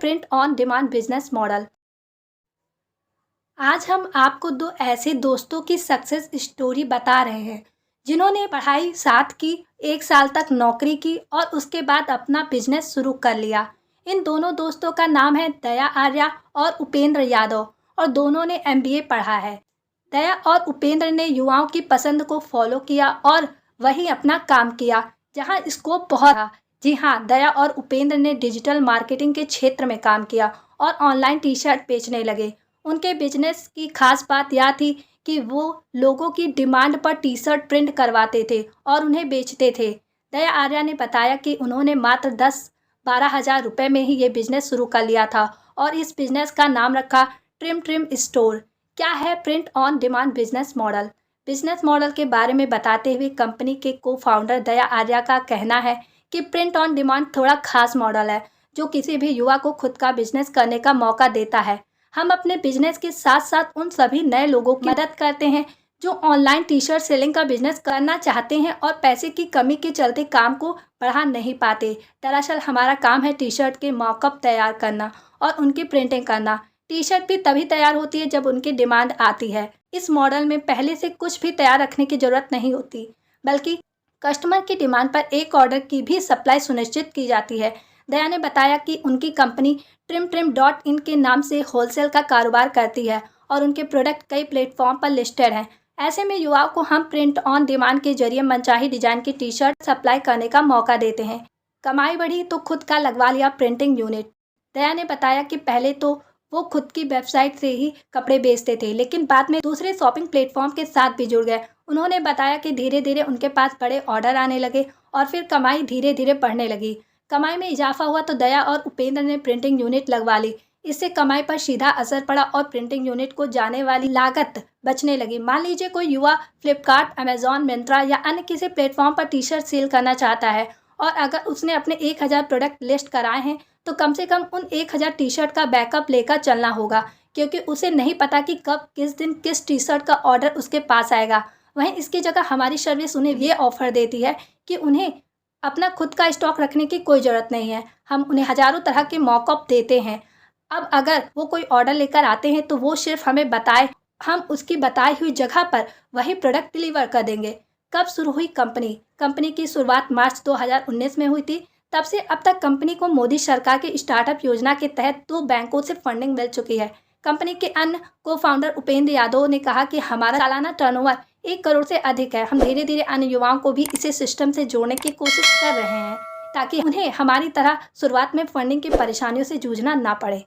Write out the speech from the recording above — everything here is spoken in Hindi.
Print on demand business model. आज हम आपको दो ऐसे दोस्तों की सक्सेस स्टोरी बता रहे हैं जिन्होंने पढ़ाई साथ की, 1 साल तक नौकरी की और उसके बाद अपना बिजनेस शुरू कर लिया। इन दोनों दोस्तों का नाम है दया आर्या और उपेंद्र यादव और दोनों ने MBA पढ़ा है। दया और उपेंद्र ने युवाओं की पसंद को फॉलो किया और वहीं अपना काम किया जहां स्कोप बहुत था। जी हाँ, दया और उपेंद्र ने डिजिटल मार्केटिंग के क्षेत्र में काम किया और ऑनलाइन टी-शर्ट बेचने लगे। उनके बिजनेस की खास बात यह थी कि वो लोगों की डिमांड पर टी-शर्ट प्रिंट करवाते थे और उन्हें बेचते थे। दया आर्या ने बताया कि उन्होंने मात्र 10-12 हज़ार रुपये में ही ये बिजनेस शुरू कर लिया था और इस बिजनेस का नाम रखा ट्रिम ट्रिम स्टोर। क्या है print on demand business model? Business model के बारे में बताते हुए कंपनी के को फाउंडर दया आर्या का कहना है कि प्रिंट ऑन डिमांड थोड़ा खास मॉडल है जो किसी भी युवा को खुद का बिजनेस करने का मौका देता है। हम अपने बिजनेस के साथ साथ उन सभी नए लोगों की मदद करते हैं जो ऑनलाइन टी-शर्ट सेलिंग का बिजनेस करना चाहते हैं और पैसे की कमी के चलते काम को बढ़ा नहीं पाते। दरअसल हमारा काम है टी-शर्ट के मॉकअप तैयार करना और उनकी प्रिंटिंग करना। टी-शर्ट भी तभी तैयार होती है जब उनकी डिमांड आती है। इस मॉडल में पहले से कुछ भी तैयार रखने की ज़रूरत नहीं होती, बल्कि कस्टमर की डिमांड पर एक ऑर्डर की भी सप्लाई सुनिश्चित की जाती है। दया ने बताया कि उनकी कंपनी trimtrim.in के नाम से होलसेल का कारोबार करती है और उनके प्रोडक्ट कई प्लेटफॉर्म पर लिस्टेड हैं। ऐसे में युवाओं को हम प्रिंट ऑन डिमांड के जरिए मनचाही डिजाइन की टी-शर्ट सप्लाई करने का मौका देते हैं। कमाई बढ़ी तो खुद का लगवा लिया प्रिंटिंग यूनिट। दया ने बताया कि पहले तो वो खुद की वेबसाइट से ही कपड़े बेचते थे, लेकिन बाद में दूसरे शॉपिंग प्लेटफॉर्म के साथ भी जुड़ गए। उन्होंने बताया कि धीरे धीरे उनके पास बड़े ऑर्डर आने लगे और फिर कमाई धीरे धीरे बढ़ने लगी। कमाई में इजाफा हुआ तो दया और उपेंद्र ने प्रिंटिंग यूनिट लगवा ली। इससे कमाई पर सीधा असर पड़ा और प्रिंटिंग यूनिट को जाने वाली लागत बचने लगी। मान लीजिए कोई युवा फ्लिपकार्ट, अमेजॉन, मिंत्रा या अन्य किसी प्लेटफॉर्म पर टी-शर्ट सेल करना चाहता है और अगर उसने अपने 1000 प्रोडक्ट लिस्ट कराए हैं तो कम से कम उन 1000 टी-शर्ट का बैकअप लेकर चलना होगा, क्योंकि उसे नहीं पता कि कब किस दिन किस टी-शर्ट का ऑर्डर उसके पास आएगा। वहीं इसकी जगह हमारी सर्विस उन्हें ये ऑफर देती है कि उन्हें अपना खुद का स्टॉक रखने की कोई ज़रूरत नहीं है। हम उन्हें हज़ारों तरह के मॉकअप देते हैं। अब अगर वो कोई ऑर्डर लेकर आते हैं तो वो सिर्फ हमें बताए, हम उसकी बताई हुई जगह पर वही प्रोडक्ट डिलीवर कर देंगे। कब शुरू हुई कंपनी? कंपनी की शुरुआत मार्च 2019 में हुई थी। तब से अब तक कंपनी को मोदी सरकार की स्टार्टअप योजना के तहत 2 बैंकों से फंडिंग मिल चुकी है। कंपनी के अन्य को फाउंडर उपेंद्र यादव ने कहा कि हमारा सालाना टर्नओवर 1 करोड़ से अधिक है। हम धीरे धीरे अन्य युवाओं को भी इसे सिस्टम से जोड़ने की कोशिश कर रहे हैं ताकि उन्हें हमारी तरह शुरुआत में फंडिंग की परेशानियों से जूझना ना पड़े।